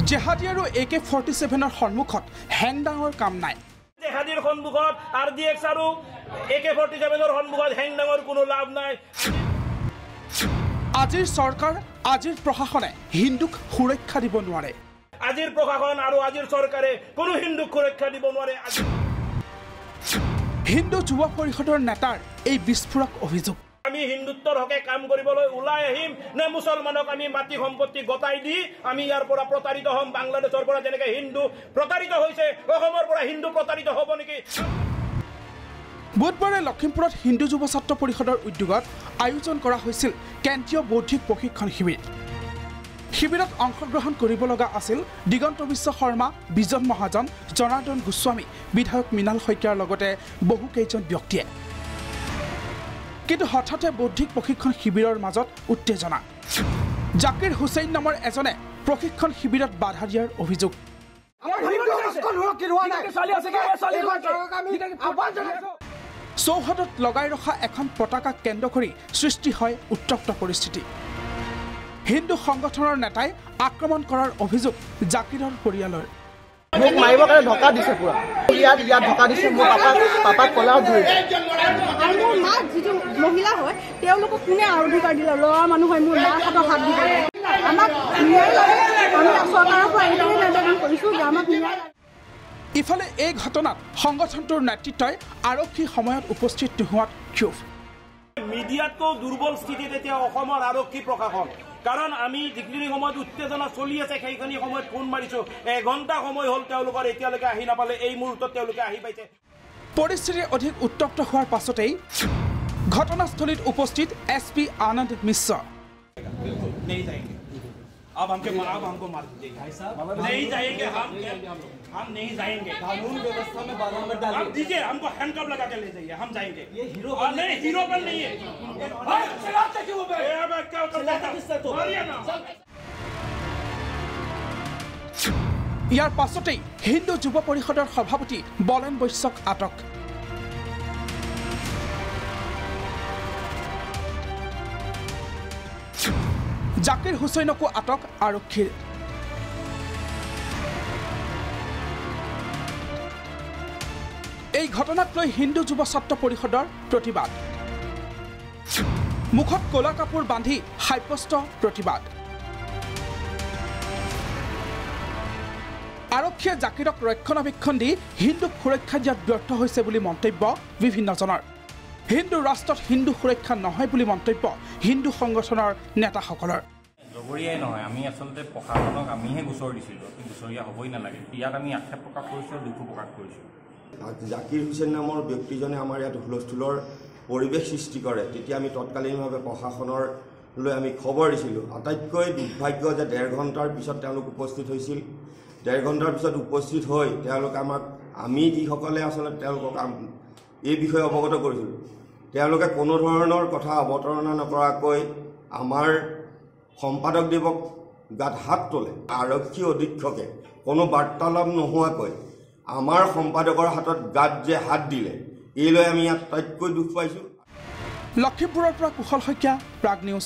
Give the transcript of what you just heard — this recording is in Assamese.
জেহাদী আৰু AK-47 সন্মুখত হেংদাঙৰ কাম নাই। জেহাদীৰ সন্মুখত RDX আৰু AK-47 সন্মুখত হেংদাঙৰ কোনো লাভ নাই। আজিৰ চৰকাৰ আজিৰ প্ৰশাসনে হিন্দুক সুৰক্ষা দিব নোৱাৰে। আজিৰ প্ৰশাসন আৰু আজিৰ চৰকাৰে কোনো হিন্দুক সুৰক্ষা দিব নোৱাৰে। হিন্দু যুৱ পৰিষদৰ নেতাৰ এই বিস্ফোৰক অভিযোগ। আমি হিন্দুত্বৰ হকে কাম কৰিবলৈ ওলাই আহিম নে মুছলমানক আমি মাটি সম্পত্তি গতাই দি আমি ইয়াৰ পৰা প্ৰতাৰিত হ'ম? বাংলাদেশৰ পৰা যেনেকৈ হিন্দু প্ৰতাৰিত হৈছে, অসমৰ পৰা হিন্দু প্ৰতাৰিত হ'ব নেকি? বুধবাৰে লখিমপুৰত হিন্দু যুৱ ছাত্ৰ পৰিষদৰ উদ্যোগত আয়োজন কৰা হৈছিল কেন্দ্ৰীয় বৌদ্ধিক প্ৰশিক্ষণ শিবিৰ। শিবিৰত অংশগ্ৰহণ কৰিব লগা আছিল দিগন্ত বিশ্ব শৰ্মা, বিজন মহাজন, জনাৰ্দন গোস্বামী, বিধায়ক মৃণাল শইকীয়াৰ লগতে বহুকেইজন ব্যক্তিয়ে। কিন্তু হঠাতে বৌদ্ধিক প্ৰশিক্ষণ শিবিৰৰ মাজত উত্তেজনা। জাকিৰ হুছেইন নামৰ এজনে প্ৰশিক্ষণ শিবিৰত বাধা দিয়াৰ অভিযোগ। চৌহদত লগাই ৰখা এখন পতাকাক কেন্দ্ৰ কৰি সৃষ্টি হয় উত্তপ্ত পৰিস্থিতি। হিন্দু সংগঠনৰ নেতাই আক্ৰমণ কৰাৰ অভিযোগ জাকিৰৰ পৰিয়ালৰ। মোক মাৰিবৰ কাৰণে ধক্কা দিছে পুৰা। ইয়াত ধক্কা দিছে, মোৰ পাপাক কলাৰ ধৰিছে। আৰু মোৰ মা যিটো মহিলা হয় তেওঁলোকক কোনে অধিকাৰ দিলে? ল'ৰা মানুহ হয়, মোৰ মাৰ হাতত হাত দিব। আমাক ন্যায় লাগে, আমি চৰকাৰৰ পৰা এইটোৱে নিবেদন কৰিছোঁ যে আমাক ন্যায় লাগে। ইফালে এই ঘটনাত সংগঠনটোৰ নেতৃত্বই আৰক্ষী সময়ত উপস্থিত নোহোৱাত ক্ষোভ। মিডিয়াতকৈ দুৰ্বল স্থিতিত এতিয়া অসমৰ আৰক্ষী প্ৰশাসন। কাৰণ আমি যিখিনি সময়ত উত্তেজনা চলি আছে সেইখিনি সময়ত ফোন মাৰিছোঁ, এঘণ্টা সময় হ'ল, তেওঁলোকৰ এতিয়ালৈকে আহি নাপালে। এই মুহূৰ্তত তেওঁলোকে আহি পাইছে। পৰিস্থিতি অধিক উত্তপ্ত হোৱাৰ পাছতেই ঘটনাস্থলীত উপস্থিত SP আনন্দ মিশ্ৰ। अब हमको मार दीजिए भाई साहब, नहीं जाएंगे हम नहीं जाएंगे। कानून व्यवस्था में बाधा मत डालिए। आप दीजिए हमको हैंडकफ लगा के ले जाइए, हम जाएंगे। ये हीरो नहीं, हीरो पर नहीं है। चलाते क्यों बे? क्या चलाते किससे तो? ইয়াৰ পাছতেই হিন্দু যুৱ পৰিষদৰ সভাপতি বলেন বৈশ্যক আটক। জাকিৰ হুছেইনকো আটক আৰক্ষীৰ। এই ঘটনাক লৈ হিন্দু যুৱ ছাত্ৰ পৰিষদৰ প্ৰতিবাদ। মুখত ক'লা কাপোৰ বান্ধি সাব্যস্ত প্ৰতিবাদ। আৰক্ষীয়ে জাকিৰক ৰক্ষণাবেক্ষণ দি হিন্দুক সুৰক্ষা দিয়াত ব্যৰ্থ হৈছে বুলি মন্তব্য বিভিন্নজনৰ। হিন্দু ৰাষ্ট্ৰত হিন্দু সুৰক্ষা নহয় বুলি মন্তব্য হিন্দু সংগঠনৰ নেতাসকলৰ। জগৰীয়াই নহয়, আমি আচলতে প্ৰশাসনক আমিহে গোচৰ দিছিলোঁ, গোচৰীয়া হ'বই নালাগে। ইয়াত আমি আক্ষেপ প্ৰকাশ কৰিছোঁ, দুখ প্ৰকাশ কৰিছোঁ। জাকিৰ হুছেইন নামৰ ব্যক্তিজনে আমাৰ ইয়াত হুলস্থুলৰ পৰিৱেশ সৃষ্টি কৰে, তেতিয়া আমি তৎকালীনভাৱে প্ৰশাসনলৈ আমি খবৰ দিছিলোঁ। আটাইতকৈ দুৰ্ভাগ্য যে 1.5 ঘণ্টাৰ পিছত তেওঁলোক উপস্থিত হৈছিল। 1.5 ঘণ্টাৰ পিছত উপস্থিত হৈ তেওঁলোকে আমি যিসকলে আচলতে তেওঁলোকক এই বিষয়ে অৱগত কৰিছিলোঁ, তেওঁলোকে কোনো ধৰণৰ কথা অৱতাৰণা নকৰাকৈ আমাৰ সম্পাদকদেৱক গাত হাত তোলে। আৰক্ষী অধীক্ষকে কোনো বাৰ্তালাপ নোহোৱাকৈ আমাৰ সম্পাদকৰ হাতত গাত যে হাত দিলে, এই লৈ আমি ইয়াত আটাইতকৈ দুখ পাইছোঁ। লখিমপুৰৰ পৰা কুশল শইকীয়া, প্ৰাগ নিউজ।